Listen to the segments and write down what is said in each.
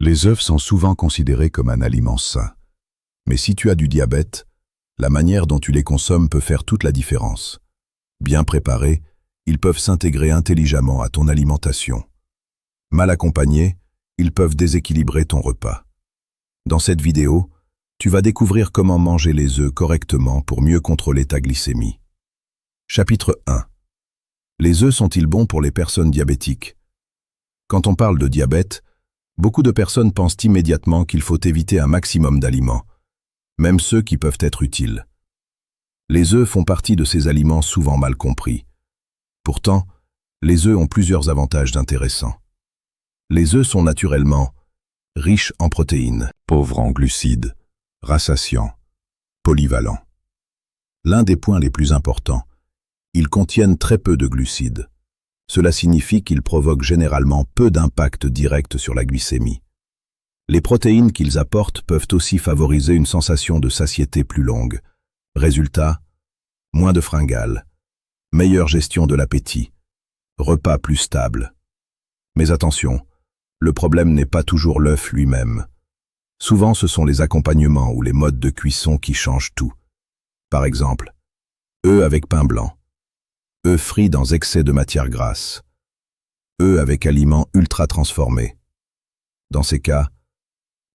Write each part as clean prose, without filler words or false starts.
Les œufs sont souvent considérés comme un aliment sain. Mais si tu as du diabète, la manière dont tu les consommes peut faire toute la différence. Bien préparés, ils peuvent s'intégrer intelligemment à ton alimentation. Mal accompagnés, ils peuvent déséquilibrer ton repas. Dans cette vidéo, tu vas découvrir comment manger les œufs correctement pour mieux contrôler ta glycémie. Chapitre 1. Les œufs sont-ils bons pour les personnes diabétiques? Quand on parle de diabète, beaucoup de personnes pensent immédiatement qu'il faut éviter un maximum d'aliments, même ceux qui peuvent être utiles. Les œufs font partie de ces aliments souvent mal compris. Pourtant, les œufs ont plusieurs avantages intéressants. Les œufs sont naturellement riches en protéines, pauvres en glucides, rassasiants, polyvalents. L'un des points les plus importants, ils contiennent très peu de glucides. Cela signifie qu'ils provoquent généralement peu d'impact direct sur la glycémie. Les protéines qu'ils apportent peuvent aussi favoriser une sensation de satiété plus longue. Résultat, moins de fringales, meilleure gestion de l'appétit, repas plus stable. Mais attention, le problème n'est pas toujours l'œuf lui-même. Souvent, ce sont les accompagnements ou les modes de cuisson qui changent tout. Par exemple, œufs avec pain blanc, œufs frits dans excès de matière grasse, œufs avec aliments ultra transformés. Dans ces cas,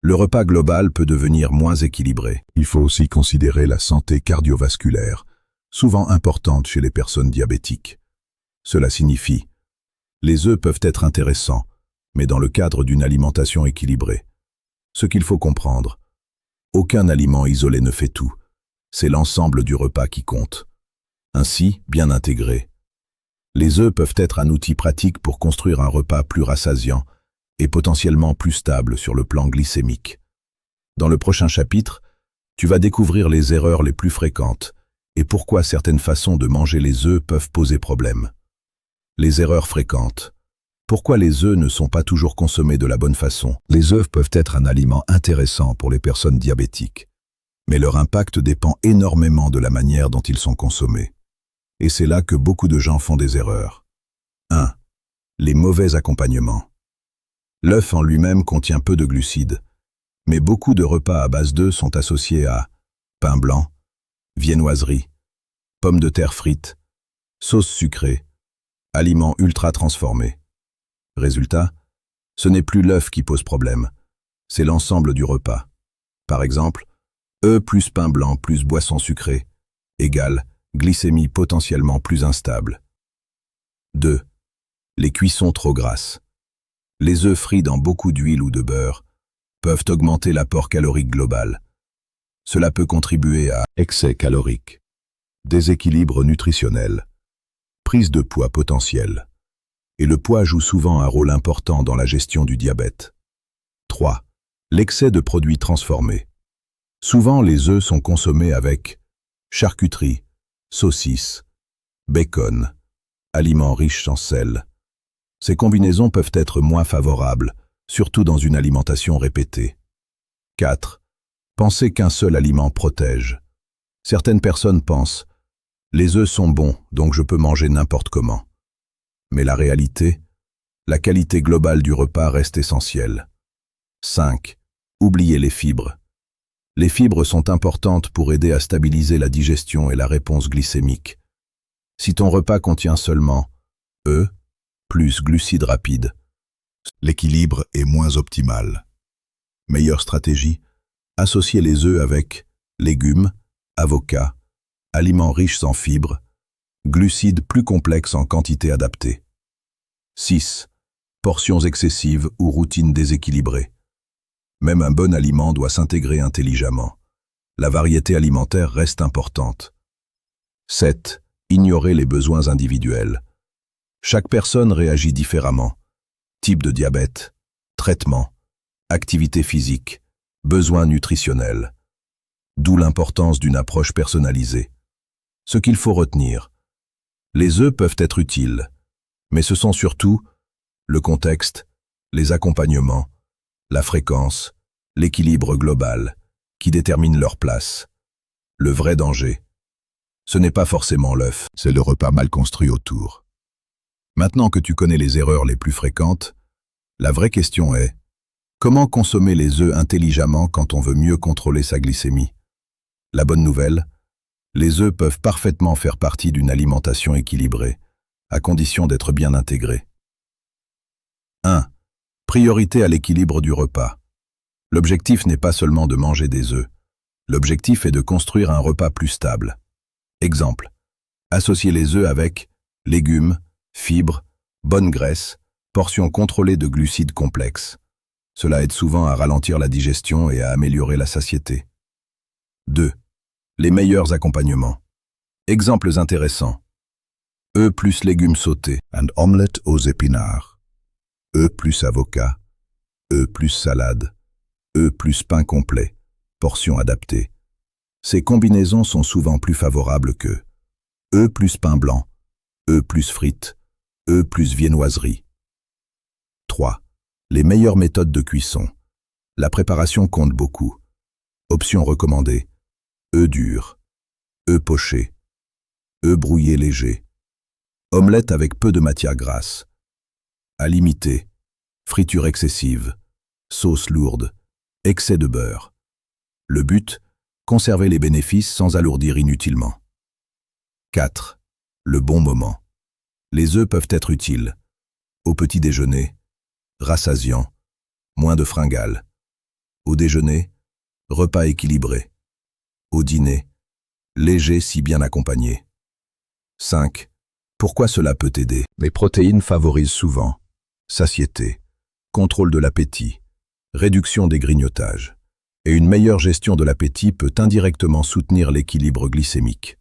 le repas global peut devenir moins équilibré. Il faut aussi considérer la santé cardiovasculaire, souvent importante chez les personnes diabétiques. Cela signifie, les œufs peuvent être intéressants, mais dans le cadre d'une alimentation équilibrée. Ce qu'il faut comprendre, aucun aliment isolé ne fait tout. C'est l'ensemble du repas qui compte. Ainsi, bien intégrés, les œufs peuvent être un outil pratique pour construire un repas plus rassasiant et potentiellement plus stable sur le plan glycémique. Dans le prochain chapitre, tu vas découvrir les erreurs les plus fréquentes et pourquoi certaines façons de manger les œufs peuvent poser problème. Les erreurs fréquentes. Pourquoi les œufs ne sont pas toujours consommés de la bonne façon? Les œufs peuvent être un aliment intéressant pour les personnes diabétiques, mais leur impact dépend énormément de la manière dont ils sont consommés. Et c'est là que beaucoup de gens font des erreurs. 1. Les mauvais accompagnements. L'œuf en lui-même contient peu de glucides, mais beaucoup de repas à base d'œufs sont associés à pain blanc, viennoiserie, pommes de terre frites, sauce sucrée, aliments ultra transformés. Résultat, ce n'est plus l'œuf qui pose problème, c'est l'ensemble du repas. Par exemple, œufs plus pain blanc plus boisson sucrée égale glycémie potentiellement plus instable. 2. Les cuissons trop grasses. Les œufs frits dans beaucoup d'huile ou de beurre peuvent augmenter l'apport calorique global. Cela peut contribuer à excès calorique, déséquilibre nutritionnel, prise de poids potentielle. Et le poids joue souvent un rôle important dans la gestion du diabète. 3. L'excès de produits transformés. Souvent, les œufs sont consommés avec charcuterie, saucisses, bacon, aliments riches en sel. Ces combinaisons peuvent être moins favorables, surtout dans une alimentation répétée. 4. Penser qu'un seul aliment protège. Certaines personnes pensent « les œufs sont bons, donc je peux manger n'importe comment ». Mais la réalité, la qualité globale du repas reste essentielle. 5. Oubliez les fibres. Les fibres sont importantes pour aider à stabiliser la digestion et la réponse glycémique. Si ton repas contient seulement œufs plus glucides rapides, l'équilibre est moins optimal. Meilleure stratégie, associer les œufs avec légumes, avocats, aliments riches en fibres, glucides plus complexes en quantité adaptée. 6. Portions excessives ou routines déséquilibrées. Même un bon aliment doit s'intégrer intelligemment. La variété alimentaire reste importante. 7. Ignorer les besoins individuels. Chaque personne réagit différemment. Type de diabète, traitement, activité physique, besoins nutritionnels. D'où l'importance d'une approche personnalisée. Ce qu'il faut retenir. Les œufs peuvent être utiles, mais ce sont surtout le contexte, les accompagnements, la fréquence, l'équilibre global qui déterminent leur place. Le vrai danger, ce n'est pas forcément l'œuf, c'est le repas mal construit autour. Maintenant que tu connais les erreurs les plus fréquentes, la vraie question est Comment consommer les œufs intelligemment quand on veut mieux contrôler sa glycémie? La bonne nouvelle, les œufs peuvent parfaitement faire partie d'une alimentation équilibrée, à condition d'être bien intégrés. 1. Priorité à l'équilibre du repas. L'objectif n'est pas seulement de manger des œufs. L'objectif est de construire un repas plus stable. Exemple. Associer les œufs avec légumes, fibres, bonne graisse, portions contrôlées de glucides complexes. Cela aide souvent à ralentir la digestion et à améliorer la satiété. 2. Les meilleurs accompagnements. Exemples intéressants. Œufs plus légumes sautés. And omelette aux épinards. Œufs plus avocat. Œufs plus salade. Œufs plus pain complet. Portions adaptées. Ces combinaisons sont souvent plus favorables que œufs plus pain blanc. Œufs plus frites. Œufs plus viennoiserie. 3. Les meilleures méthodes de cuisson. La préparation compte beaucoup. Options recommandées. Œufs durs. Œufs pochés. Œufs brouillés légers. Omelette avec peu de matière grasse. À limiter. Friture excessive. Sauce lourde. Excès de beurre. Le but, conserver les bénéfices sans alourdir inutilement. 4. Le bon moment. Les œufs peuvent être utiles. Au petit déjeuner, rassasiant, moins de fringales. Au déjeuner, repas équilibré. Au dîner, léger si bien accompagné. 5. Pourquoi cela peut t'aider? Les protéines favorisent souvent satiété, contrôle de l'appétit, réduction des grignotages. Et une meilleure gestion de l'appétit peut indirectement soutenir l'équilibre glycémique.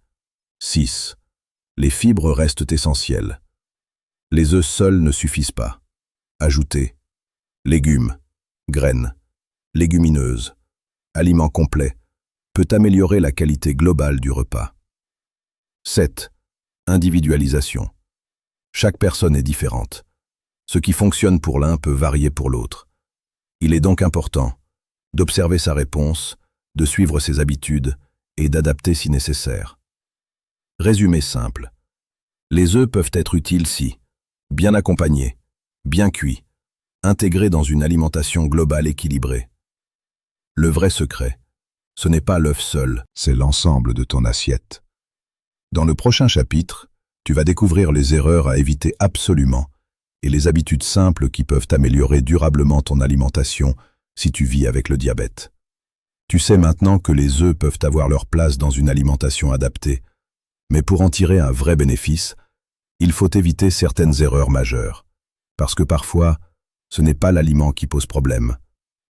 6. Les fibres restent essentielles. Les œufs seuls ne suffisent pas. Ajoutez légumes, graines, légumineuses, aliments complets, peut améliorer la qualité globale du repas. 7. Individualisation. Chaque personne est différente. Ce qui fonctionne pour l'un peut varier pour l'autre. Il est donc important d'observer sa réponse, de suivre ses habitudes et d'adapter si nécessaire. Résumé simple. Les œufs peuvent être utiles si, bien accompagnés, bien cuits, intégrés dans une alimentation globale équilibrée. Le vrai secret, ce n'est pas l'œuf seul, C'est l'ensemble de ton assiette. Dans le prochain chapitre, tu vas découvrir les erreurs à éviter absolument et les habitudes simples qui peuvent améliorer durablement ton alimentation si tu vis avec le diabète. Tu sais maintenant que les œufs peuvent avoir leur place dans une alimentation adaptée, mais pour en tirer un vrai bénéfice, il faut éviter certaines erreurs majeures, parce que parfois, ce n'est pas l'aliment qui pose problème,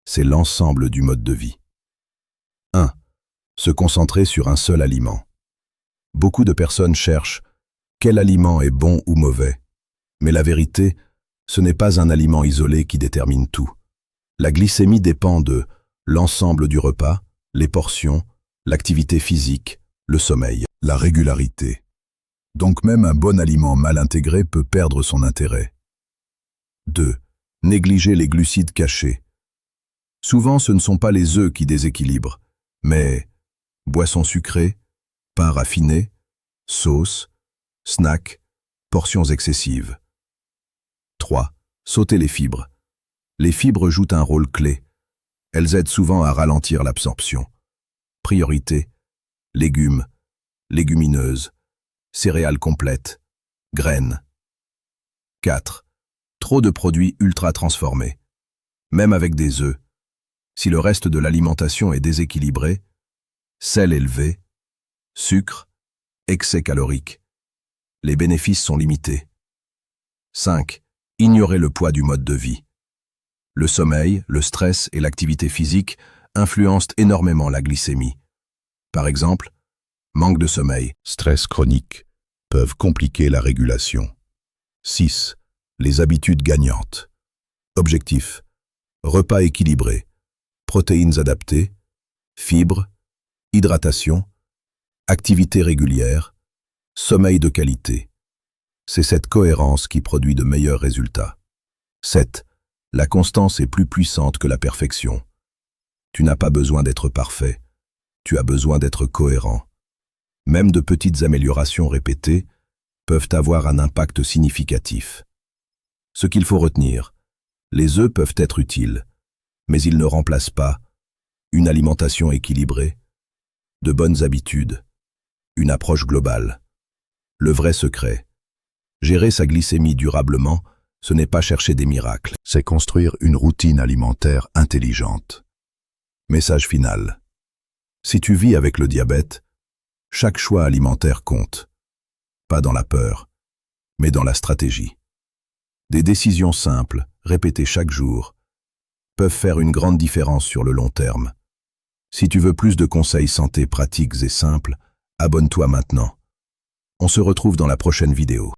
c'est l'ensemble du mode de vie. 1. Se concentrer sur un seul aliment. Beaucoup de personnes cherchent quel aliment est bon ou mauvais, mais la vérité, ce n'est pas un aliment isolé qui détermine tout. La glycémie dépend de l'ensemble du repas, les portions, l'activité physique, le sommeil. La régularité. Donc même un bon aliment mal intégré peut perdre son intérêt. 2. Négliger les glucides cachés. Souvent, ce ne sont pas les œufs qui déséquilibrent, mais boissons sucrées, pain raffiné, sauces, snacks, portions excessives. 3. Sauter les fibres. Les fibres jouent un rôle clé. Elles aident souvent à ralentir l'absorption. Priorité, légumes, légumineuses, céréales complètes, graines. 4. Trop de produits ultra transformés. Même avec des œufs, si le reste de l'alimentation est déséquilibré, sel élevé, sucre, excès calorique, les bénéfices sont limités. 5. Ignorer le poids du mode de vie. Le sommeil, le stress et l'activité physique influencent énormément la glycémie. Par exemple, manque de sommeil, Stress chronique peuvent compliquer la régulation. 6. Les habitudes gagnantes. Objectif. Repas équilibré. Protéines adaptées. Fibres. Hydratation. Activité régulière. Sommeil de qualité. C'est cette cohérence qui produit de meilleurs résultats. 7. La constance est plus puissante que la perfection. Tu n'as pas besoin d'être parfait. Tu as besoin d'être cohérent. Même de petites améliorations répétées peuvent avoir un impact significatif. Ce qu'il faut retenir, les œufs peuvent être utiles, mais ils ne remplacent pas une alimentation équilibrée, de bonnes habitudes, une approche globale. Le vrai secret, gérer sa glycémie durablement, ce n'est pas chercher des miracles. C'est construire une routine alimentaire intelligente. Message final. Si tu vis avec le diabète, chaque choix alimentaire compte. Pas dans la peur, mais dans la stratégie. Des décisions simples, répétées chaque jour, peuvent faire une grande différence sur le long terme. Si tu veux plus de conseils santé pratiques et simples, abonne-toi maintenant. On se retrouve dans la prochaine vidéo.